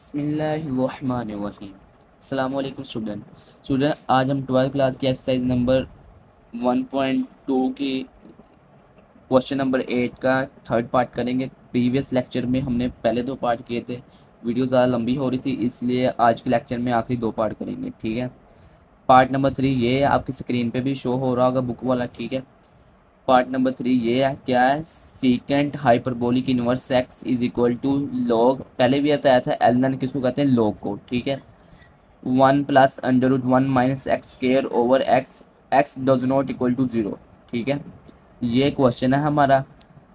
बिस्मिल्लाहिर्रहमानिर्रहीम। अस्सलाम वालेकुम स्टूडेंट आज हम 12th क्लास की एक्सरसाइज नंबर 1.2 की क्वेश्चन नंबर 8 का थर्ड पार्ट करेंगे। प्रीवियस लेक्चर में हमने पहले दो पार्ट किए थे, वीडियो ज़्यादा लंबी हो रही थी, इसलिए आज के लेक्चर में आखिरी दो पार्ट करेंगे। ठीक है, पार्ट नंबर 3 ये है, आपकी स्क्रीन पे भी शो हो रहा होगा बुक वाला। ठीक है, पार्ट नंबर 3 ये है, क्या है, secant hyperbolic inverse x is equal to log, पहले भी बताया था एल एन किसको कहते हैं, लॉग को। ठीक है, 1 + √1 - x² over x, x does not equal to 0। ठीक है, ये क्वेश्चन है हमारा,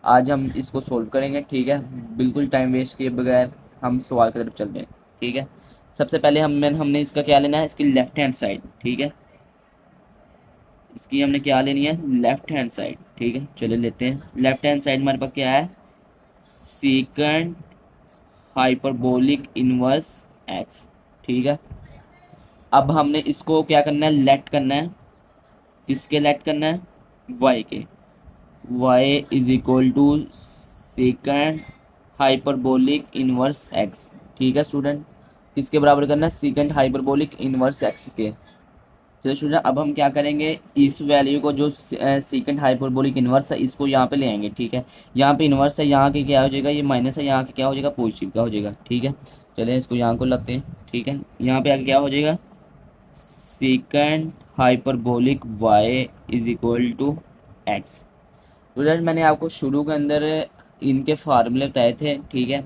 आज हम इसको सोल्व करेंगे। ठीक है, बिल्कुल टाइम वेस्ट किए बगैर हम सवाल की तरफ चलते हैं। ठीक है, सबसे पहले हमने इसका क्या लेना है, इसकी लेफ्ट हैंड साइड। ठीक है, इसकी हमने क्या लेनी है, लेफ्ट हैंड साइड। ठीक है, चलिए लेते हैं। लेफ्ट हैंड साइड हमारे पास क्या है, सीकेंट हाइपरबोलिक इनवर्स एक्स। ठीक है, अब हमने इसको क्या करना है, लेट करना है। किसके लेट करना है, वाई के। Y is equal to secant hyperbolic inverse x. ठीक है स्टूडेंट, किसके बराबर करना है, सीकेंट हाइपरबोलिक इनवर्स एक्स के। चलिए स्टूडेंट, अब हम क्या करेंगे, इस वैल्यू को जो सीकेंट हाइपरबोलिक इनवर्स है इसको यहाँ पे ले आएंगे। ठीक है, यहाँ पे इनवर्स है, यहाँ के क्या हो जाएगा, ये माइनस है, यहाँ के क्या हो जाएगा, पॉजिटिव का हो जाएगा। ठीक है, चलिए इसको यहाँ को लगते हैं। ठीक है, यहाँ पे आगे क्या हो जाएगा, secant hyperbolic y is equal to x. Student मैंने आपको शुरू के अंदर इनके फार्मूले बताए थे। ठीक है,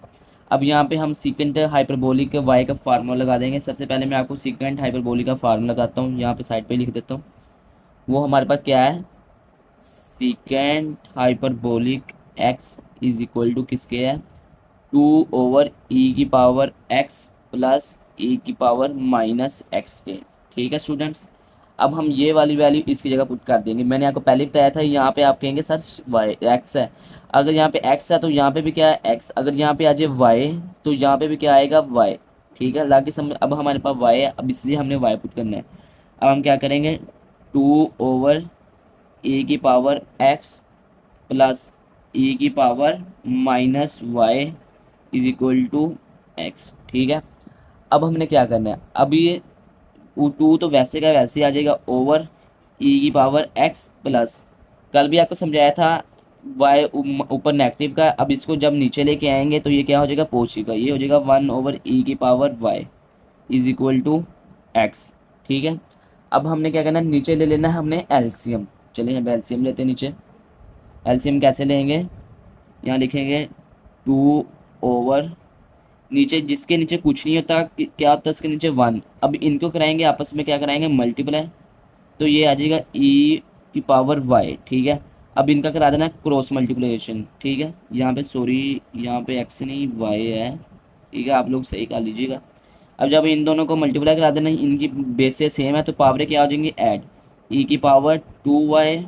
अब यहाँ पे हम सीकेंट हाइपरबोलिक वाई का फार्मूला लगा देंगे। सबसे पहले मैं आपको सीकेंट हाइपरबोलिक का फार्मूला लगाता हूँ, यहाँ पे साइड पे लिख देता हूँ। वो हमारे पास क्या है, secant hyperbolic x is equal to किसके है, 2/e⁻x प्लस e⁻−x के। ठीक है स्टूडेंट्स, अब हम ये वाली वैल्यू इसकी जगह पुट कर देंगे। मैंने आपको पहले बताया था, यहाँ पे आप कहेंगे सर वाई एक्स है, अगर यहाँ पे एक्स है तो यहाँ पे भी क्या है एक्स, अगर यहाँ पे आ जाए वाई तो यहाँ पे भी क्या आएगा वाई। ठीक है, लाके समझ, अब हमारे पास वाई है, अब इसलिए हमने वाई पुट करना है। अब हम क्या करेंगे, 2/e⁻x plus e⁻−y is equal to x. ठीक है, अब हमने क्या करना है, अब ये टू तो वैसे का वैसे ही आ जाएगा, ओवर e⁻x प्लस, कल भी आपको समझाया था y ऊपर नेगेटिव का, अब इसको जब नीचे लेके आएंगे तो ये क्या हो जाएगा, पॉजिटिव का, ये हो जाएगा 1/e⁻y is equal to x. ठीक है, अब हमने क्या करना है, नीचे ले लेना है हमने एलसीएम। चलिए अब एलसीएम लेते हैं नीचे। एलसीएम कैसे लेंगे, यहाँ लिखेंगे 2 ओवर, नीचे जिसके नीचे कुछ नहीं होता क्या होता है, उसके नीचे 1। अब इनको कराएंगे आपस में, क्या कराएंगे, मल्टीप्लाई, तो ये आ जाएगा e⁻y। ठीक है, अब इनका करा देना क्रॉस मल्टीप्लिकेशन। ठीक है, यहाँ पे सॉरी, यहाँ पे एक्स नहीं वाई है। ठीक है, आप लोग सही कर लीजिएगा। अब जब इन दोनों को मल्टीप्लाई करा देना, इनकी बेसेस सेम है तो पावरें क्या हो जाएंगी, ऐड, e⁻2y,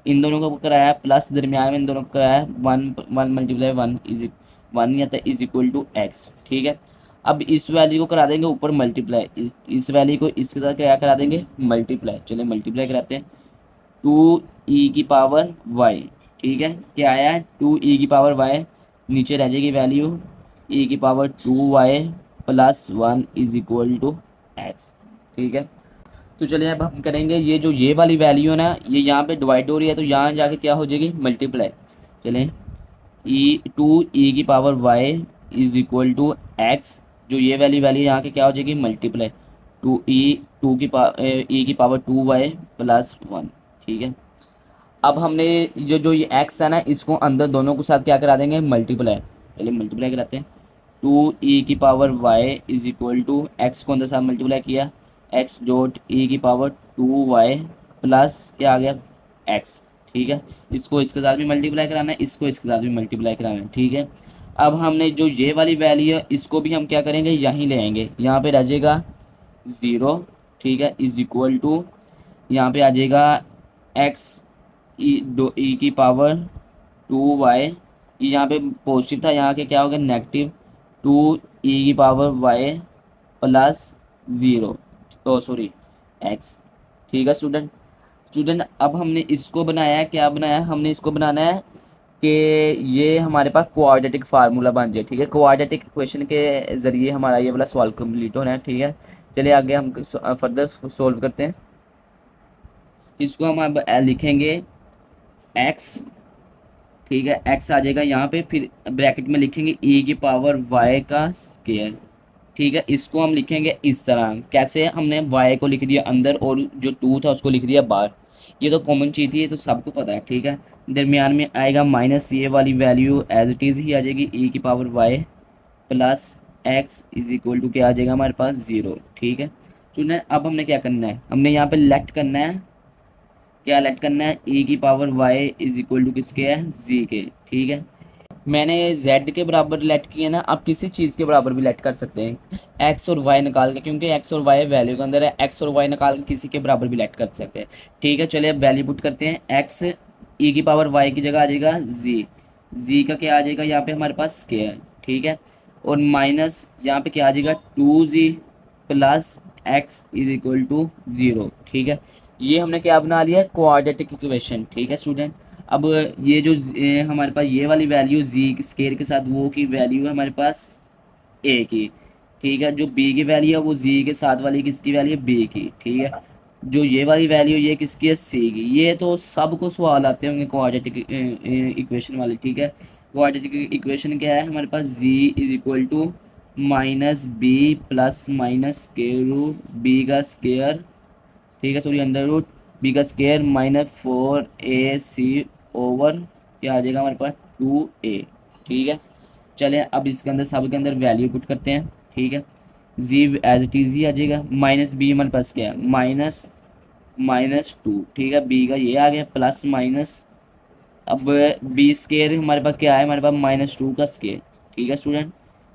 इन दोनों को कराया प्लस, दरमियान में इन दोनों को कराया 1 × 1 इज 1 या तो इज इक्वल टू एक्स। ठीक है, अब इस वैल्यू को करा देंगे ऊपर मल्टीप्लाई, इस वैल्यू को इसके साथ क्या करा देंगे, मल्टीप्लाई। चलिए मल्टीप्लाई कराते हैं, 2e⁻y। ठीक है, क्या आया है, 2e⁻y, नीचे रह जाएगी value e⁻2y plus 1 is equal to x. ठीक है, तो चलिए अब हम करेंगे, ये जो ये वाली वैल्यू है ना, ये यहाँ पे डिवाइड हो रही है तो यहाँ जाके क्या हो जाएगी, मल्टीप्लाई। चलें, 2e⁻y is equal to x, जो ये वाली वैल्यू यहाँ के क्या हो जाएगी, मल्टीप्लाई, 2e⁻2y प्लस 1। ठीक है, अब हमने जो जो ये एक्स है ना, इसको अंदर दोनों के साथ क्या करा देंगे, मल्टीप्लाई। चलिए मल्टीप्लाई कराते हैं, 2e⁻y is equal to x को अंदर साथ मल्टीप्लाई किया, एक्स डॉट e⁻2y प्लस क्या आ गया, एक्स। ठीक है, इसको इसके साथ भी मल्टीप्लाई कराना है, इसको इसके साथ भी मल्टीप्लाई कराना है। ठीक है, अब हमने जो ये वाली वैल्यू है इसको भी हम क्या करेंगे, यहीं ले आएंगे, यहाँ पे रह जाएगा 0। ठीक है, इज इक्वल टू, यहाँ पे आ जाएगा एक्स e⁻2y, ये यहाँ पे पॉजिटिव था, यहाँ के क्या हो गया, नेगेटिव, 2e⁻y प्लस 0, तो सॉरी एक्स। ठीक है स्टूडेंट, अब हमने इसको बनाया है, क्या बनाया है, हमने इसको बनाना है कि ये हमारे पास क्वाड्रेटिक फार्मूला बन जाए, ठीक है। क्वाड्रेटिक इक्वेशन के ज़रिए हमारा ये वाला सॉल्व कंप्लीट होना है, ठीक है। चलिए आगे हम फर्दर सॉल्व करते हैं। इसको हम अब लिखेंगे एक्स, ठीक है। एक्स आ जाएगा यहाँ पे, फिर ब्रैकेट में लिखेंगे ई की पावर वाई का स्क्वायर, ठीक है। इसको हम लिखेंगे इस तरह, कैसे, हमने वाई को लिख दिया अंदर और जो टू था उसको लिख दिया बाहर। ये तो कॉमन चीज़ थी, ये तो सबको पता है, ठीक है। दरमियान में आएगा माइनस, ये वाली वैल्यू एज इट इज़ ही आ जाएगी, ई की power y plus x is equal to क्या आ जाएगा हमारे पास 0, ठीक है। सुना, अब हमने क्या करना है, हमने यहाँ पे लेट करना है, क्या लेट करना है, ई की power y is equal to किसके है, जी के, ठीक है। मैंने z के बराबर लेट किया ना, आप किसी चीज़ के बराबर भी लेट कर सकते हैं, x और y निकाल के, क्योंकि x और y वैल्यू के अंदर है, x और y निकाल के किसी के बराबर भी लेट कर सकते हैं, ठीक है। चलिए अब वैल्यू पुट करते हैं, x e की पावर y की जगह आ जाएगा z का क्या आ जाएगा यहाँ पे हमारे पास स्क्वायर, ठीक है। और माइनस यहाँ पे क्या आ जाएगा 2z plus x is equal to 0, ठीक है। ये हमने क्या बना लिया, क्वाड्रेटिक इक्वेशन, ठीक है स्टूडेंट। अब ये जो हमारे पास ये वाली वैल्यू जी स्केयर के साथ वो की वैल्यू है हमारे पास ए की, ठीक है। जो बी की वैल्यू है वो जी के साथ वाली किसकी वैल्यू है, बी की, ठीक है। जो ये वाली वैल्यू ये किसकी है, सी की। ये तो सबको सवाल आते होंगे क्वाड्रेटिक इक्वेशन वाले, ठीक है। क्वाड्रेटिक इक्वेशन क्या है हमारे पास, G is equal to minus B plus minus के रूट बी का स्केयर, ठीक है, सॉरी अंडर रूट बी का स्केयर माइनस 4ac ओवर क्या आ जाएगा हमारे पास 2a, ठीक है। चलें अब इसके अंदर सब के अंदर वैल्यू पुट करते हैं, ठीक है। जी एज इट इज ही आ जाएगा, माइनस बी हमारे पास क्या है, माइनस माइनस 2, ठीक है। बी का ये आ गया प्लस माइनस, अब बी स्केयर हमारे पास क्या है, हमारे पास -2 का स्केयर, ठीक है स्टूडेंट।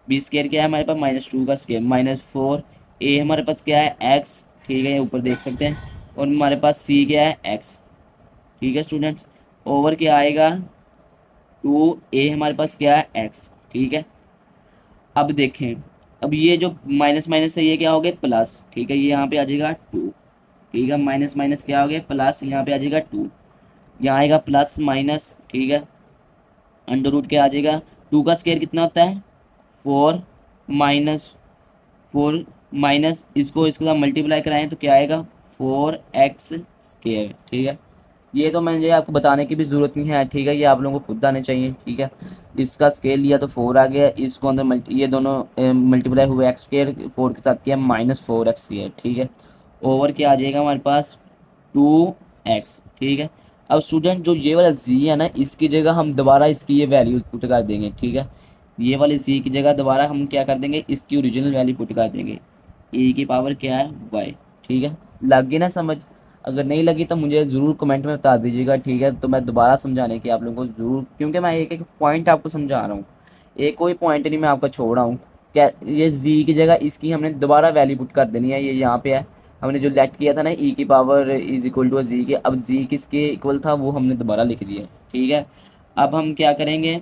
बी स्केयर क्या है हमारे पास, -2 का स्केयर -4, ए हमारे पास क्या है एक्स, ठीक है, ये ऊपर देख सकते हैं। और हमारे पास सी क्या है एक्स, ठीक है स्टूडेंट्स। ओवर क्या आएगा 2a हमारे पास क्या है एक्स, ठीक है। अब देखें, अब ये जो माइनस माइनस है ये क्या हो गया प्लस, ठीक है, ये यहाँ पे आ जाएगा 2, ठीक है। माइनस माइनस क्या हो गया प्लस, यहाँ पे आ जाएगा 2, यहाँ आएगा प्लस माइनस, ठीक है। अंडर रूट क्या आ जाएगा, 2 का स्केयर कितना होता है 4, माइनस 4 माइनस इसको इसके साथ मल्टीप्लाई कराएं तो क्या आएगा 4x स्केयर, ठीक है। ये तो मैंने आपको बताने की भी ज़रूरत नहीं है, ठीक है, ये आप लोगों को खुद आने चाहिए, ठीक है। इसका स्केल लिया तो 4 आ गया, इसको अंदर ये दोनों मल्टीप्लाई हुए एक्स स्केयर 4 के साथ किया -4x स्केयर, ठीक है। ओवर क्या आ जाएगा हमारे पास 2x, ठीक है। अब स्टूडेंट जो ये वाला z है ना, इसकी जगह हम दोबारा इसकी ये वैल्यू पुट कर देंगे, ठीक है। ये वाले z की जगह दोबारा हम क्या कर देंगे, इसकी ओरिजिनल वैल्यू पुट कर देंगे, e की पावर क्या है y, ठीक है। लग गई ना समझ, अगर नहीं लगी तो मुझे ज़रूर कमेंट में बता दीजिएगा, ठीक है। तो मैं दोबारा समझाने की आप लोगों को ज़रूर, क्योंकि मैं एक एक पॉइंट आपको समझा रहा हूँ, एक कोई पॉइंट नहीं मैं आपका छोड़ रहा हूँ। क्या ये z की जगह इसकी हमने दोबारा वैल्यू पुट कर देनी है, ये यहाँ पे है, हमने जो लेट किया था ना e की पावर इज इक्वल टू जी के, अब z किसके इक्वल था वो हमने दोबारा लिख दिया, ठीक है। अब हम क्या करेंगे,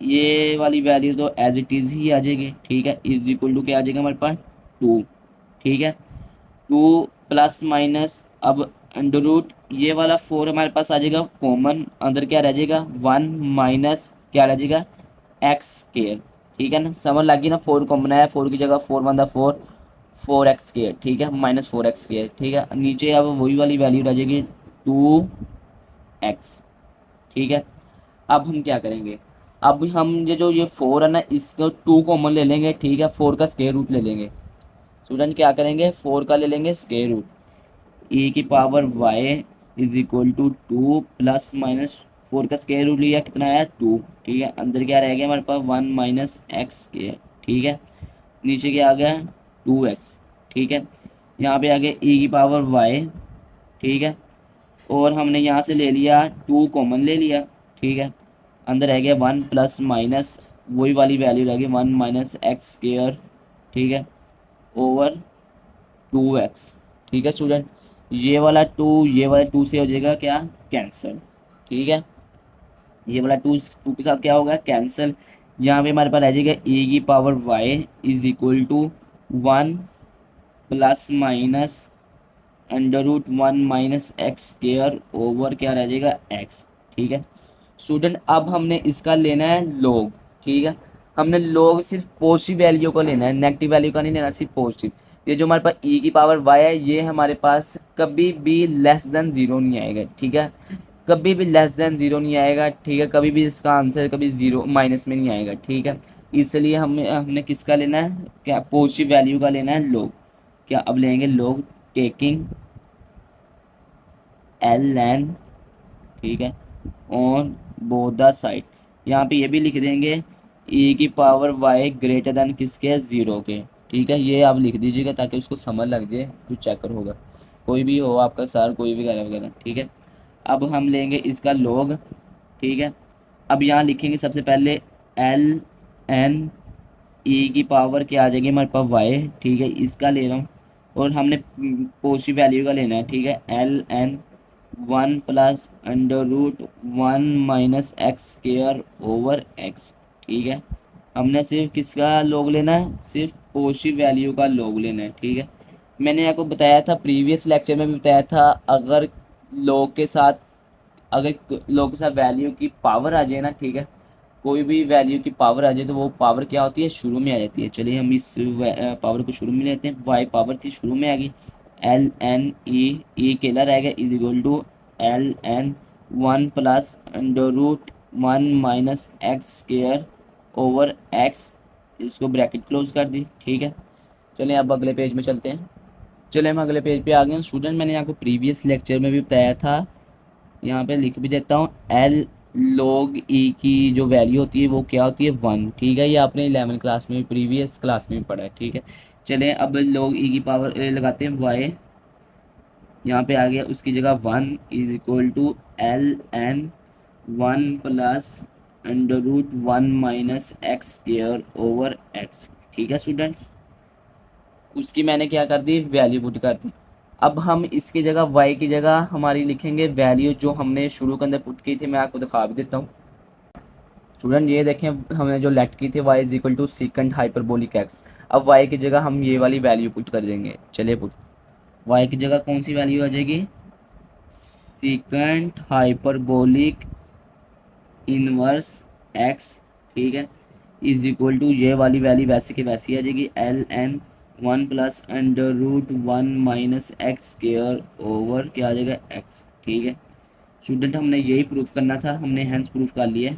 ये वाली वैल्यू तो एज इट इज़ ही आ जाएगी, ठीक है। इज इक्वल टू क्या आ जाएगा हमारे पास 2, ठीक है। 2 प्लस माइनस, अब अंडर रूट ये वाला 4 हमारे पास आ जाएगा कॉमन, अंदर क्या रह जाएगा 1 माइनस क्या रह जाएगा एक्स स्केयर, ठीक है ना। समझ लगी ना, 4 कॉमन है, 4 की जगह 4 बनता 4, 4x स्केयर, ठीक है, -4x स्केयर, ठीक है। नीचे अब वही वाली वैल्यू रह जाएगी 2x, ठीक है। अब हम क्या करेंगे, अब हम ये 4 है ना, इसको 2 कॉमन ले लेंगे, ठीक है। 4 का स्केयर रूट ले लेंगे, स्टूडेंट क्या करेंगे 4 का ले लेंगे स्केयर रूट, ए की power y is equal to 2 plus minus 4 का स्केयर रूट लिया कितना आया 2, ठीक है। अंदर क्या रह गया हमारे पास 1 माइनस एक्स स्केयर, ठीक है। नीचे क्या आ गया 2x, ठीक है। यहाँ पे आ गया e की पावर y, ठीक है। और हमने यहाँ से ले लिया 2 कॉमन ले लिया, ठीक है। अंदर रह गया 1 प्लस माइनस वही वाली वैल्यू रह गई 1 माइनस एक्स स्केयर, ठीक है, ओवर 2x, ठीक है स्टूडेंट। ये वाला 2 ये वाला 2 से हो जाएगा क्या कैंसिल, ठीक है। ये वाला 2 के साथ क्या होगा कैंसिल, यहाँ पे हमारे पास रह जाएगा e की power y is equal to 1 plus minus under root 1 minus x square over क्या रह जाएगा x, ठीक है। स्टूडेंट अब हमने इसका लेना है लोग, ठीक है। हमने लोग सिर्फ पॉजिटिव वैल्यू को लेना है, नेगेटिव वैल्यू का नहीं लेना, सिर्फ पॉजिटिव। ये जो हमारे पास ई की पावर वाई है, ये हमारे पास कभी भी लेस देन ज़ीरो नहीं आएगा, ठीक है। कभी भी लेस देन ज़ीरो नहीं आएगा, ठीक है। कभी भी इसका आंसर कभी ज़ीरो माइनस में नहीं आएगा, ठीक है। इसलिए हमें हमने किसका लेना है, क्या पॉजिटिव वैल्यू का लेना है लोग। क्या अब लेंगे लोग टेकिंग एल एन, ठीक है, ऑन बोथ द साइड। यहाँ पे ये भी लिख देंगे ई की पावर वाई ग्रेटर देन किसके, ज़ीरो के, ठीक है। ये आप लिख दीजिएगा ताकि उसको समझ लग जाए जो चेकर होगा, कोई भी हो आपका सर, कोई भी वगैरह वगैरह, ठीक है। अब हम लेंगे इसका लॉग, ठीक है। अब यहाँ लिखेंगे सबसे पहले एल एन ई की पावर क्या आ जाएगी हमारे पास वाई, ठीक है, इसका ले रहा हूँ। और हमने पॉजिटिव वैल्यू का लेना है, ठीक है। L N one plus under root one minus x square over x, ठीक है। हमने सिर्फ किसका लॉग लेना है, सिर्फ पॉजिटिव वैल्यू का लॉग लेना है, ठीक है। मैंने आपको बताया था प्रीवियस लेक्चर में भी बताया था, अगर लॉग के साथ अगर लॉग के साथ वैल्यू की पावर आ जाए ना, ठीक है, कोई भी वैल्यू की पावर आ जाए तो वो पावर क्या होती है, शुरू में आ जाती है। चलिए हम इस पावर को शुरू में लेते हैं। वाई पावर थी, शुरू में आ गई। एल एन ई केला रहेगा is equal to L N one plus under root one minus x square over x, इसको ब्रैकेट क्लोज कर दी, ठीक है। चलिए अब अगले पेज में चलते हैं। चलिए हम अगले पेज पे आ गए हैं। स्टूडेंट मैंने आपको प्रीवियस लेक्चर में भी बताया था, यहाँ पे लिख भी देता हूँ, एल लॉग ई की जो वैल्यू होती है वो क्या होती है, वन, ठीक है। ये आपने 11 क्लास में प्रीवियस क्लास में भी पढ़ा है, ठीक है। चलें अब लॉग ई की पावर लगाते हैं वाई, यहाँ पे आ गया उसकी जगह one is equal to L N one plus under root one minus x square over x, ठीक है स्टूडेंट्स। उसकी मैंने क्या कर दी, वैल्यू पुट कर दी। अब हम इसकी जगह y की जगह हमारी लिखेंगे वैल्यू जो हमने शुरू के अंदर पुट की थी, मैं आपको दिखा भी देता हूँ। स्टूडेंट ये देखें, हमने जो लेट की थी y is equal to secant hyperbolic x। अब y की जगह हम ये वाली वैल्यू पुट कर देंगे। चलिए पुट, y की जगह कौन सी वैल्यू आ जाएगी, सीकेंट हाइपरबोलिक इनवर्स x, ठीक है, इज इक्वल टू ये वाली वैल्यू वैसे की वैसी आ जाएगी, L N one plus under root one minus x square over क्या आ जाएगा एक्स, ठीक है। स्टूडेंट हमने यही प्रूफ करना था, हमने हैंस प्रूफ कर लिया,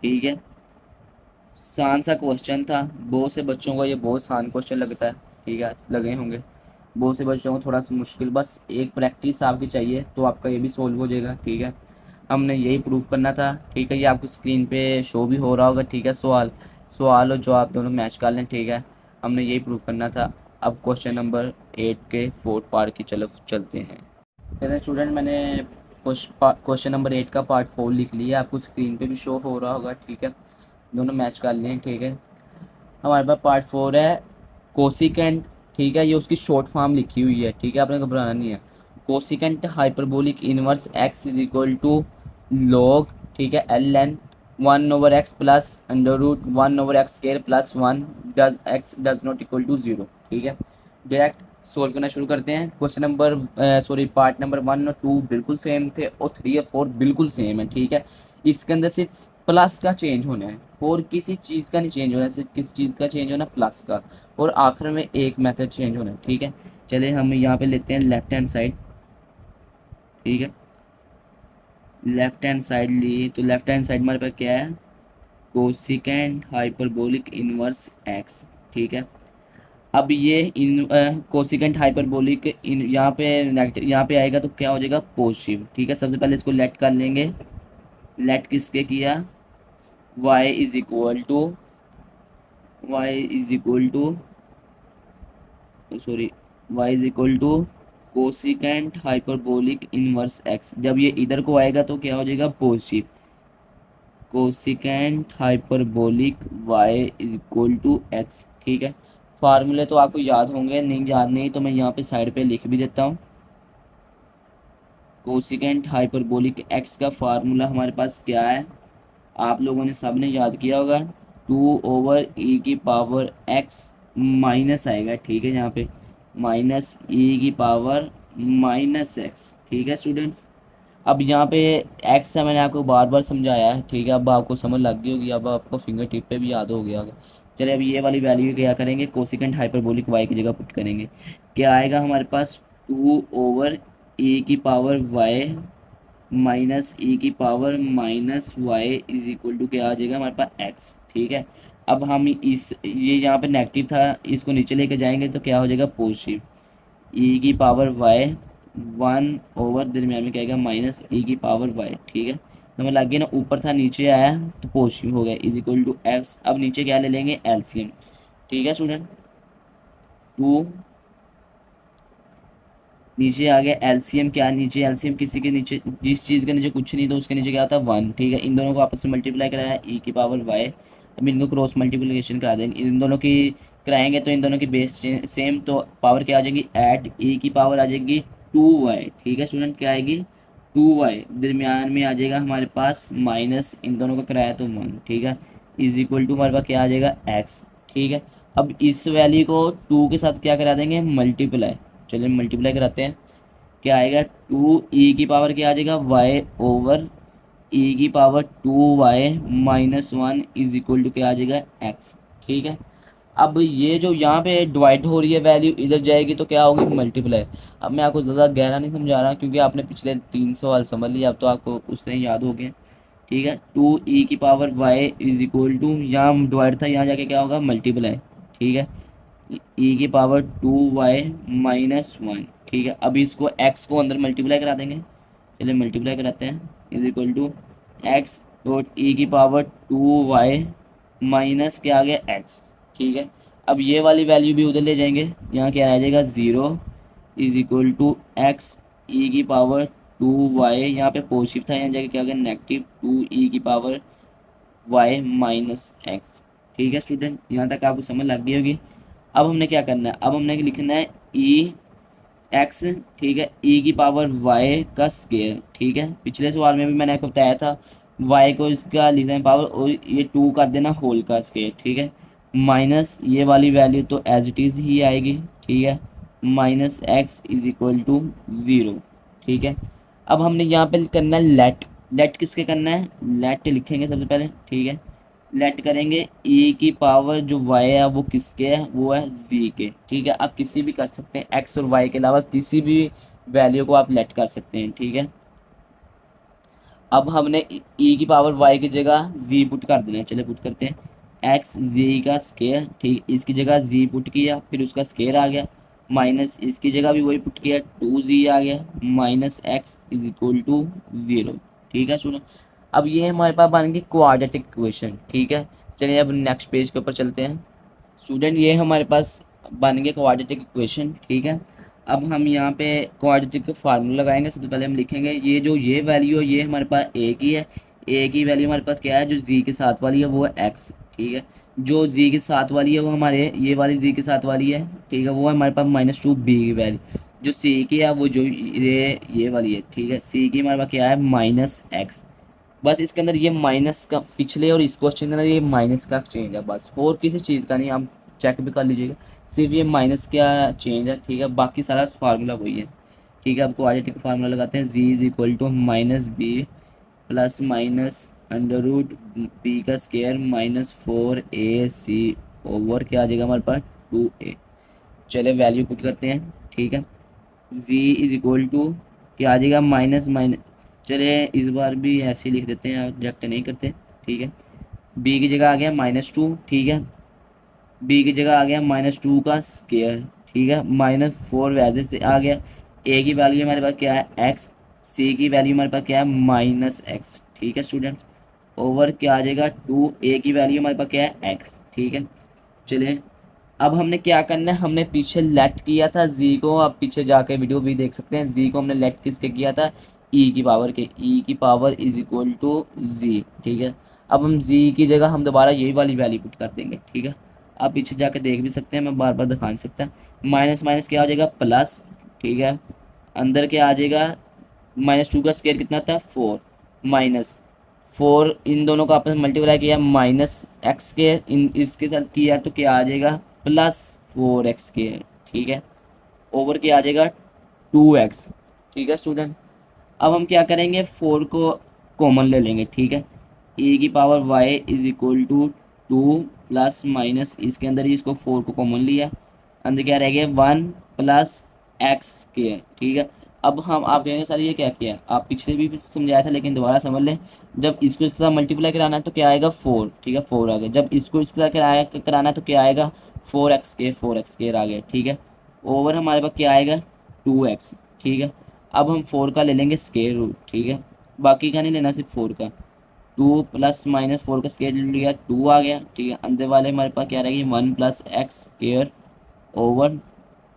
ठीक है। आसान सा क्वेश्चन था, बहुत से बच्चों को ये बहुत आसान क्वेश्चन लगता है, ठीक है, लगे होंगे। बहुत से बच्चों को थोड़ा सा मुश्किल, बस एक प्रैक्टिस आपकी चाहिए तो आपका ये भी सोल्व हो जाएगा, ठीक है। हमने यही प्रूफ करना था, ठीक है। ये आपको स्क्रीन पे शो भी हो रहा होगा, ठीक है। सवाल सवाल और जवाब दोनों मैच कर लें, ठीक है। हमने यही प्रूफ करना था। अब क्वेश्चन नंबर 8 के फोर्थ पार्ट की चलते हैं। चलिए स्टूडेंट, मैंने क्वेश्चन नंबर 8 का पार्ट 4 लिख लिया, आपको स्क्रीन पे भी शो हो रहा होगा, ठीक है। दोनों मैच कर लें, ठीक है। हमारे पास पार्ट 4 है कोसिकेंट, ठीक है। ये उसकी शॉर्ट फॉर्म लिखी हुई है, ठीक है, आपने घबराना नहीं है। Cosecant hyperbolic inverse x is equal to log, ठीक है, L N one over x plus under root one over x square plus one does x does not equal to zero, ठीक है। डायरेक्ट सोल्व करना शुरू करते हैं। Question number sorry part number 1 और 2 बिल्कुल सेम थे और 3 और 4 बिल्कुल सेम है, ठीक है। इसके अंदर सिर्फ प्लस का चेंज होना है और किसी चीज़ का नहीं चेंज होना है, सिर्फ किस चीज़ का चेंज होना है, प्लस का। और आखिर में एक मेथड चेंज होना है, ठीक है। चलिए हम यहाँ पे लेते हैं लेफ्ट हैंड साइड, ठीक है। लेफ्ट हैंड साइड ली तो लेफ्ट हैंड साइड हमारे पास क्या है, कोसिकेंट हाइपरबोलिक इनवर्स एक्स, ठीक है। अब ये इन कोसिकेंट हाइपरबोलिक इन यहाँ पे नेगेटिव यहाँ पे आएगा तो क्या हो जाएगा, पॉजिटिव, ठीक है। सबसे पहले इसको लेट कर लेंगे। लेट किसके किया, y is equal to sorry y is equal to cosecant hyperbolic inverse x। जब ये इधर को आएगा तो क्या हो जाएगा, positive. Cosecant hyperbolic y is equal to x, ठीक है। फार्मूले तो आपको याद होंगे, नहीं याद नहीं तो मैं यहाँ पे साइड पे लिख भी देता हूँ। कोसिकेंट हाइपरबोलिक x का फार्मूला हमारे पास क्या है, आप लोगों ने सब ने याद किया होगा, टू ओवर ई की पावर एक्स माइनस आएगा, ठीक है। यहाँ पे माइनस ई की पावर माइनस एक्स, ठीक है स्टूडेंट्स। अब यहाँ पे एक्स है, मैंने आपको बार बार समझाया है, ठीक है। अब आपको समझ लग गई होगी, अब आपको फिंगर टिप पे भी याद हो गया होगा। चलिए अब ये वाली वैल्यू क्या करेंगे, कोसिकेंट हाइपरबोलिक वाई की जगह पुट करेंगे। क्या आएगा हमारे पास, 2/e⁻y माइनस ई की power minus y is equal to क्या आ जाएगा हमारे पास एक्स, ठीक है। अब हम इस ये यहाँ पे नेगेटिव था, इसको नीचे लेके जाएंगे तो क्या हो जाएगा पॉजिटिव, ई की पावर वाई 1 दरमियान में क्या आएगा माइनस ई की पावर वाई, ठीक है। तो हमें लग गया ना, ऊपर था नीचे आया तो पॉजिटिव हो गया, इज इक्वल टू एक्स। अब नीचे क्या ले लेंगे एलसीएम, ठीक है स्टूडेंट। टू नीचे आ गया एलसीएम, क्या नीचे एलसीएम किसी के नीचे, जिस चीज़ के नीचे कुछ नहीं तो उसके नीचे क्या होता है 1, ठीक है। इन दोनों को आपस में मल्टीप्लाई कराया ई की पावर वाई, अब इनको क्रॉस मल्टीप्लिकेशन करा देंगे, इन दोनों की कराएंगे तो इन दोनों की बेस सेम, तो पावर क्या आ जाएगी ऐट ई की पावर आ जाएगी 2y, ठीक है स्टूडेंट। क्या आएगी 2y, दरमियान में आ जाएगा हमारे पास माइनस, इन दोनों का कराया तो 1, ठीक है, इज इक्वल टू हमारे पास क्या आ जाएगा एक्स, ठीक है। अब इस वैल्यू को 2 के साथ क्या करा देंगे मल्टीप्लाई, चलिए मल्टीप्लाई कराते हैं। क्या आएगा 2 ई की पावर क्या आ जाएगा वाई ओवर ई की power 2y minus 1 is equal to क्या आ जाएगा एक्स, ठीक है। अब ये जो यहाँ पे डिवाइड हो रही है वैल्यू इधर जाएगी तो क्या होगी मल्टीप्लाई। अब मैं आपको ज़्यादा गहरा नहीं समझा रहा क्योंकि आपने पिछले 3 सवाल समझ लिया, अब तो आपको उस तरह याद हो गए, ठीक है। 2 ई की power y is equal to, यहाँ डिवाइड था यहाँ जाके क्या होगा मल्टीप्लाई, ठीक है, ई की पावर 2y माइनस 1, ठीक है। अब इसको x को अंदर मल्टीप्लाई करा देंगे, चलिए मल्टीप्लाई कराते हैं, is equal to x dot e की पावर 2y माइनस क्या आ गया x, ठीक है। अब ये वाली वैल्यू भी उधर ले जाएंगे, यहाँ क्या आ जाएगा 0 इज इक्वल टू एक्स ई की पावर 2y, यहाँ पे पॉजिटिव था यहाँ जाके क्या आ गया नेगेटिव 2 ई की पावर y माइनस एक्स, ठीक है स्टूडेंट। यहाँ तक आपको समझ लग गई होगी। अब हमने क्या करना है, अब हमने लिखना है ई एक्स, ठीक है, ई की पावर वाई का स्केयर, ठीक है। पिछले सवाल में भी मैंने आपको बताया था वाई को इसका लिखना है पावर और ये 2 कर देना होल का स्केयर, ठीक है, माइनस ये वाली वैल्यू तो एज इट इज़ ही आएगी, ठीक है, minus x is equal to 0, ठीक है। अब हमने यहाँ पे करना है लेट, लेट किसके करना है, लेट लिखेंगे सबसे पहले, ठीक है। लेट करेंगे ई की पावर जो वाई है वो किसके है, वो है जी के, ठीक है। आप किसी भी कर सकते हैं, एक्स और वाई के अलावा किसी भी वैल्यू को आप लेट कर सकते हैं, ठीक है। अब हमने ई की पावर वाई की जगह जी पुट कर देना है, चलिए पुट करते हैं एक्स जी का स्केयर, ठीक, इसकी जगह जी पुट किया फिर उसका स्केयर आ गया, माइनस इसकी जगह भी वही पुट किया 2 जी आ गया, minus x is equal to 0, ठीक है सुनो। अब ये हमारे पास बन गई क्वाड्रेटिक इक्वेशन, ठीक है। चलिए अब नेक्स्ट पेज के ऊपर चलते हैं स्टूडेंट, ये हमारे पास बन गया क्वाड्रेटिक इक्वेशन, ठीक है। अब हम यहाँ पे क्वाड्रेटिक का फार्मूला लगाएंगे, सबसे पहले हम लिखेंगे ये जो ये वैल्यू है ये हमारे पास ए की है, ए की वैल्यू हमारे पास क्या है जो जी के साथ वाली है वो है एक्स, ठीक है। जो जी के साथ वाली है वो हमारे ये वाली जी के साथ वाली है, ठीक है, वो है हमारे पास -2 बी की वैल्यू, जो सी की है वो जो ये वाली है, ठीक है, सी की हमारे पास क्या है माइनस एक्स। बस इसके अंदर ये माइनस का पिछले और इस क्वेश्चन के अंदर ये माइनस का चेंज है बस, और किसी चीज़ का नहीं, आप चेक भी कर लीजिएगा, सिर्फ ये माइनस का चेंज है, ठीक है, बाकी सारा फार्मूला वही है, ठीक है। अब क्वाड्रेटिक फार्मूला लगाते हैं, G is equal to minus B plus minus under root B का स्केयर -4ac ओवर क्या आ जाएगा हमारे पास 2a। चले वैल्यू पुट करते हैं, ठीक है, z इज इक्वल टू क्या आ जाएगा माइनस माइनस, चलिए इस बार भी ऐसे ही लिख देते हैं, रिजेक्ट नहीं करते, ठीक है। b की जगह आ गया -2, ठीक है, b की जगह आ गया -2 का स्केयर, ठीक है, -4 वैसे से आ गया, a की वैल्यू हमारे पास क्या है x, c की वैल्यू हमारे पास क्या है -x, ठीक है स्टूडेंट्स, ओवर क्या आ जाएगा 2a की वैल्यू हमारे पास क्या है x, ठीक है। चलिए अब हमने क्या करना है, हमने पीछे लेट किया था जी को, आप पीछे जाके वीडियो भी देख सकते हैं, जी को हमने लेट किसके किया था ई की पावर के, ई की पावर इज इक्वल टू जी, ठीक है। अब हम जी की जगह हम दोबारा यही वाली वैल्यू पुट कर देंगे, ठीक है। आप पीछे जाके देख भी सकते हैं, मैं बार बार दिखा नहीं सकता, माइनस माइनस क्या हो जाएगा प्लस, ठीक है, अंदर क्या आ जाएगा -2 का स्केयर कितना था 4, माइनस 4 इन दोनों का आपस में मल्टीप्लाई किया माइनस एक्स के इन इसके साथ किया तो क्या आ जाएगा +4x के, ठीक है, ओवर क्या आ जाएगा 2x, ठीक है स्टूडेंट। अब हम क्या करेंगे, 4 को कॉमन ले लेंगे, ठीक है। e की power y is equal to 2 plus minus, इसके अंदर ही इसको 4 को कॉमन लिया, अंदर क्या रह गया 1 प्लस एक्स के, ठीक है। अब हम आप कहेंगे सर ये क्या किया, आप पिछले भी समझाया था लेकिन दोबारा समझ लें। जब इसको इसके साथ मल्टीप्लाई कराना है तो क्या आएगा 4, ठीक है 4 आ गया। जब इसको इसके साथ कराना है तो क्या आएगा 4 एक्स के आ गया, ठीक है। ओवर हमारे पास क्या आएगा 2x, ठीक है। अब हम 4 का ले लेंगे स्केयर रूट, ठीक है, बाकी का नहीं लेना, सिर्फ 4 का। 2 प्लस माइनस 4 का स्केयर लिया 2 आ गया, ठीक है। अंदर वाले हमारे पास क्या रहेगी 1 plus x square over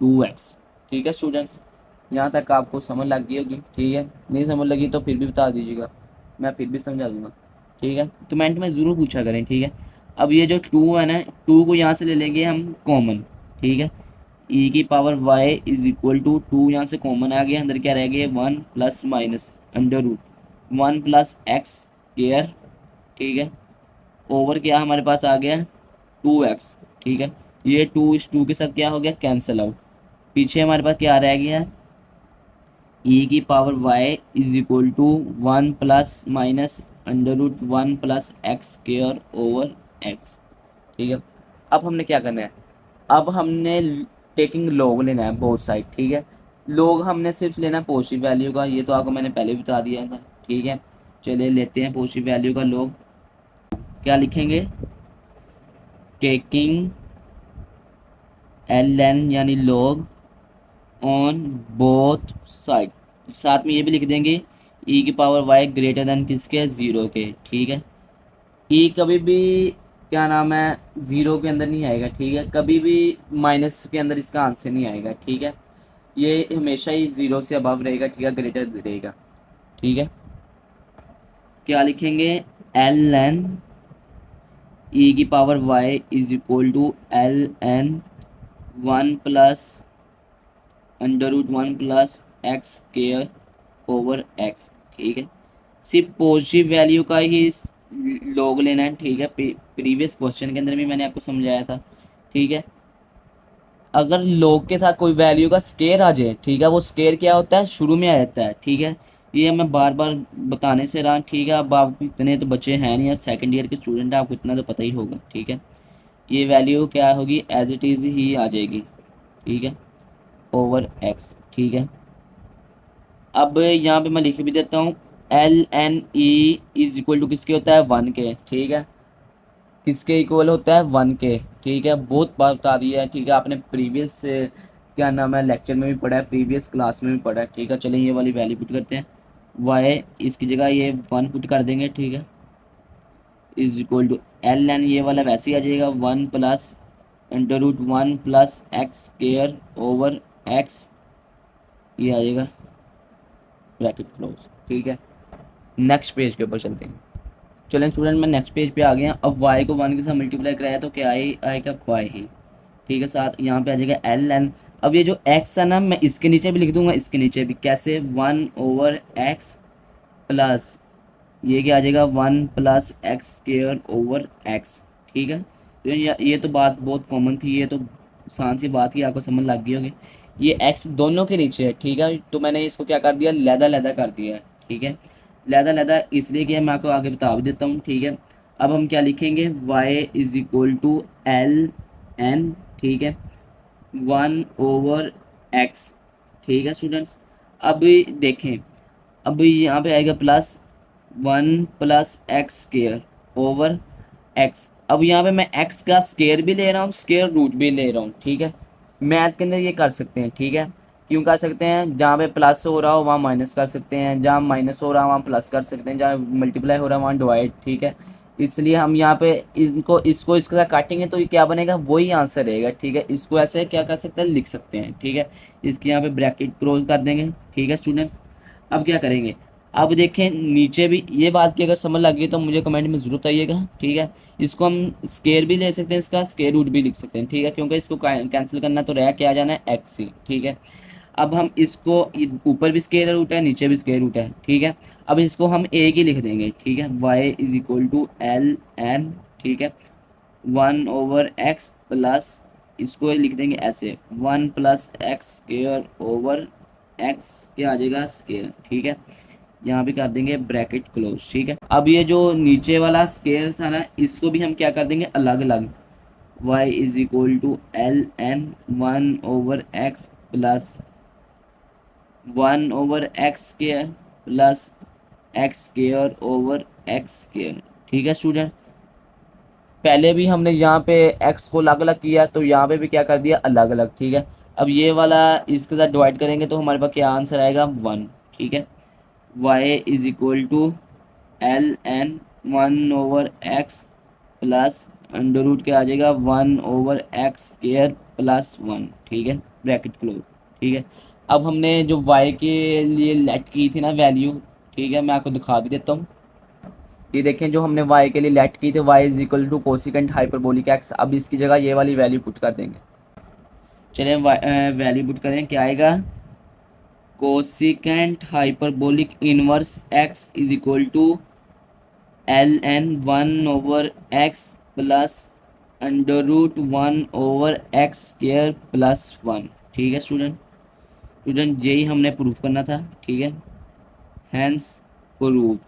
2x, ठीक है स्टूडेंट्स। यहाँ तक आपको समझ लग गई होगी, ठीक है। नहीं समझ लगी तो फिर भी बता दीजिएगा, मैं फिर भी समझा दूंगा, ठीक है। कमेंट में ज़रूर पूछा करें, ठीक है। अब ये जो 2 है ना, 2 को यहाँ से ले लेंगे हम कॉमन, ठीक है। e की power y is equal to 2 यहाँ से कॉमन आ गया, अंदर क्या रह गया 1 plus minus under root 1 plus x square, ठीक है, ओवर क्या हमारे पास आ गया 2x, ठीक है। ये 2 इस 2 के साथ क्या हो गया कैंसिल आउट, पीछे हमारे पास क्या रह गया e की power y is equal to 1 plus minus under root 1 plus x square over x, ठीक है। अब हमने क्या करना है, अब हमने टेकिंग लॉग लेना है बोथ साइड, ठीक है। लॉग हमने सिर्फ लेना है पॉजिटिव वैल्यू का, ये तो आपको मैंने पहले भी बता दिया था, ठीक है। चलिए लेते हैं पॉजिटिव वैल्यू का लॉग, क्या लिखेंगे टेकिंग एल एन यानी लॉग ऑन बोथ साइड, साथ में ये भी लिख देंगे e की पावर y ग्रेटर देन किसके 0 के, ठीक है। ई कभी भी क्या नाम है 0 के अंदर नहीं आएगा, ठीक है, कभी भी माइनस के अंदर इसका आंसर नहीं आएगा, ठीक है। ये हमेशा ही 0 से अबव रहेगा, ठीक है, ग्रेटर रहेगा, ठीक है। क्या लिखेंगे एल एन ई की power y is equal to L n 1 plus under root 1 plus x square over x, ठीक है। सिर्फ पॉजिटिव वैल्यू का ही लॉग लेना है, ठीक है। प्रीवियस क्वेश्चन के अंदर भी मैंने आपको समझाया था, ठीक है। अगर लॉग के साथ कोई वैल्यू का स्केयर आ जाए, ठीक है, वो स्केयर क्या होता है शुरू में आ जाता है, ठीक है। ये मैं बार बार बताने से रहा, ठीक है। अब आप इतने तो बच्चे हैं नहीं, अब सेकंड ईयर के स्टूडेंट हैं, आपको इतना तो पता ही होगा, ठीक है। ये वैल्यू क्या होगी एज इट इज़ ही आ जाएगी, ठीक है, ओवर एक्स, ठीक है। अब यहाँ पे मैं लिख भी देता हूँ l n e is equal to किसके होता है 1 के, ठीक है। किसके इक्वल होता है 1 के, ठीक है। बहुत बार बता दिया है, ठीक है, आपने प्रीवियस क्या नाम है लेक्चर में भी पढ़ा है, प्रीवियस क्लास में भी पढ़ा है, ठीक है। चलिए ये वाली वैल्यू पुट करते हैं, वाई इसकी जगह ये 1 पुट कर देंगे, ठीक है, is equal to L n, ये वाला वैसे ही आ जाएगा 1 plus under root 1 plus x square over x, ये आ जाएगा ब्रैकेट क्लोज, ठीक है। नेक्स्ट पेज के ऊपर चलते हैं। चलें स्टूडेंट मैं नेक्स्ट पेज पे आ गया। अब y को 1 के साथ मल्टीप्लाई कराया तो क्या आएगा y ही, ठीक है। साथ यहाँ पे आ जाएगा एल एन। अब ये जो x है ना, मैं इसके नीचे भी लिख दूंगा, इसके नीचे भी कैसे 1 ओवर x प्लस ये क्या आ जाएगा 1 plus x square over x, ठीक है। तो ये तो बात बहुत कॉमन थी, ये तो आसान सी बात ही आपको समझ लग गई होगी। ये x दोनों के नीचे है, ठीक है, तो मैंने इसको क्या कर दिया लैदा लैदा कर दिया है, ठीक है। लैदा लैदा इसलिए कि मैं आपको आगे बता भी देता हूँ, ठीक है। अब हम क्या लिखेंगे y is equal to L n, ठीक है, 1 ओवर x, ठीक है स्टूडेंट्स। अब देखें, अब यहाँ पे आएगा plus 1 plus x square over x. अब यहाँ पे मैं एक्स का स्केयर भी ले रहा हूँ, स्केयर रूट भी ले रहा हूँ, ठीक है। मैथ के अंदर ये कर सकते हैं, ठीक है। क्यों कर सकते हैं, जहाँ पे प्लस हो रहा हो वहाँ माइनस कर सकते हैं, जहाँ माइनस हो रहा है वहाँ प्लस कर सकते हैं, जहाँ मल्टीप्लाई हो रहा है वहाँ डिवाइड, ठीक है। इसलिए हम यहाँ पे इनको इसको इसके साथ काटेंगे तो ये क्या बनेगा वही आंसर रहेगा, ठीक है। इसको ऐसे क्या कर सकते हैं लिख सकते हैं, ठीक है। इसके यहाँ पे ब्रैकेट क्लोज कर देंगे, ठीक है स्टूडेंट्स। अब क्या करेंगे, अब देखें नीचे भी ये बात की अगर समझ लग गई तो मुझे कमेंट में ज़रूर बताइएगा, ठीक है। इसको हम स्केयर भी ले सकते हैं, इसका स्केयर रूट भी लिख सकते हैं, ठीक है, क्योंकि इसको कैंसिल करना तो रह क्या जाना है एक्स ही, ठीक है। अब हम इसको ऊपर भी स्केयर रूट है नीचे भी स्केयर रूट है, ठीक है। अब इसको हम एक ही लिख देंगे, ठीक है, y is equal to L n, ठीक है, 1 ओवर एक्स प्लस इसको लिख देंगे ऐसे 1 plus x square over x क्या आ जाएगा स्केयर, ठीक है। यहाँ पे कर देंगे ब्रैकेट क्लोज, ठीक है। अब ये जो नीचे वाला स्केयर था ना, इसको भी हम क्या कर देंगे अलग अलग, y is equal to L n 1/x plus 1/x² plus x² over x², ठीक है स्टूडेंट। पहले भी हमने यहाँ पे x को अलग अलग किया, तो यहाँ पे भी क्या कर दिया अलग अलग, ठीक है। अब ये वाला इसके साथ डिवाइड करेंगे तो हमारे पास क्या आंसर आएगा 1, ठीक है। y is equal to L n 1/x plus under root क्या आ जाएगा 1/x² प्लस 1, ठीक है, ब्रैकेट क्लोज, ठीक है। अब हमने जो y के लिए लेट की थी ना वैल्यू, ठीक है, मैं आपको दिखा भी देता हूँ। ये देखें जो हमने y के लिए लेट की थी, y is equal to cosecant hyperbolic x, अब इसकी जगह ये वाली वैल्यू पुट कर देंगे। चलिए वैल्यू पुट करें, क्या आएगा cosecant hyperbolic inverse x is equal to L n 1/x plus under root 1/x² plus 1, ठीक है स्टूडेंट। स्टूडेंट यही हमने प्रूफ करना था, ठीक है, हैंस प्रूफ।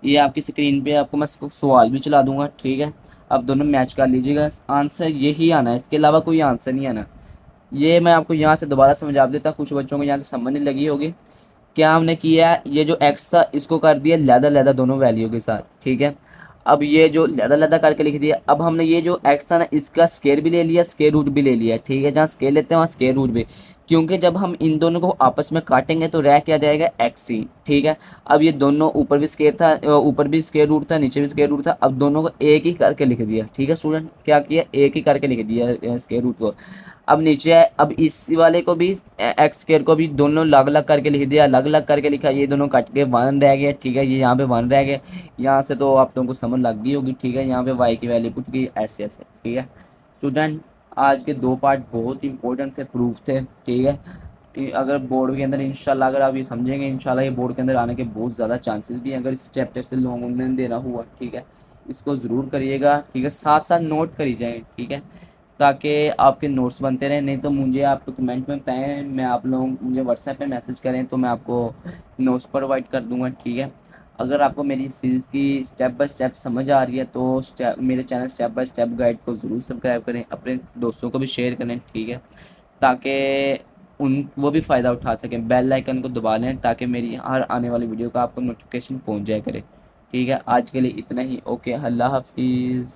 ये आपकी स्क्रीन पे आपको मैं सवाल भी चला दूंगा, ठीक है। अब दोनों मैच कर लीजिएगा, आंसर यही आना है, इसके अलावा कोई आंसर नहीं आना। ये मैं आपको यहाँ से दोबारा समझा देता, कुछ बच्चों को यहाँ से समझ नहीं लगी होगी। क्या हमने किया, ये जो एक्स था इसको कर दिया लैदा लैदा दोनों वैल्यू के साथ, ठीक है। अब ये जो लैदा लैदा करके लिख दिया, अब हमने ये जो एक्स था ना इसका स्केयर भी ले लिया, स्केयर रूट भी ले लिया, ठीक है। जहाँ स्केयर लेते हैं वहाँ स्केयर रूट भी, क्योंकि जब हम इन दोनों को आपस में काटेंगे तो रह क्या जाएगा एक्स ही, ठीक है। अब ये दोनों ऊपर भी स्केयर था, ऊपर भी स्केयर रूट था, नीचे भी स्केयर रूट था, अब दोनों को एक ही करके लिख दिया, ठीक है स्टूडेंट। क्या किया, एक ही करके लिख दिया स्केयर रूट को। अब नीचे है, अब इस वाले को भी एक्स स्केयर को भी दोनों अलग अलग करके लिख दिया, अलग अलग करके लिखा, ये दोनों कट के 1 रह गया, ठीक है। ये यहाँ पे 1 रह गया, यहाँ से तो आप लोगों को समझ लग गई होगी, ठीक है। यहाँ पे वाई की वैल्यू पुट गई ऐसे ऐसे, ठीक है स्टूडेंट। आज के 2 पार्ट बहुत इंपॉर्टेंट थे, प्रूफ थे, ठीक है। कि अगर बोर्ड के अंदर इंशाल्लाह अगर आप ये समझेंगे, इंशाल्लाह ये बोर्ड के अंदर आने के बहुत ज़्यादा चांसेस भी हैं, अगर इस चैप्टर से लॉन्ग देना हुआ, ठीक है। इसको ज़रूर करिएगा, ठीक है, साथ साथ नोट करी जाए, ठीक है, ताकि आपके नोट्स बनते रहें। नहीं तो मुझे आप कमेंट में बताएं, मैं आप लोग मुझे व्हाट्सएप पे मैसेज करें तो मैं आपको नोट्स प्रोवाइड कर दूंगा, ठीक है। अगर आपको मेरी सीरीज़ की स्टेप बाय स्टेप समझ आ रही है तो मेरे channel step by step guide को ज़रूर सब्सक्राइब करें, अपने दोस्तों को भी शेयर करें, ठीक है, ताकि उन वो भी फ़ायदा उठा सकें। बेल आइकन को दबा लें ताकि मेरी हर आने वाली वीडियो का आपको नोटिफिकेशन पहुंच जाया करे, ठीक है। आज के लिए इतना ही, ओके, अल्लाह हाफिज़।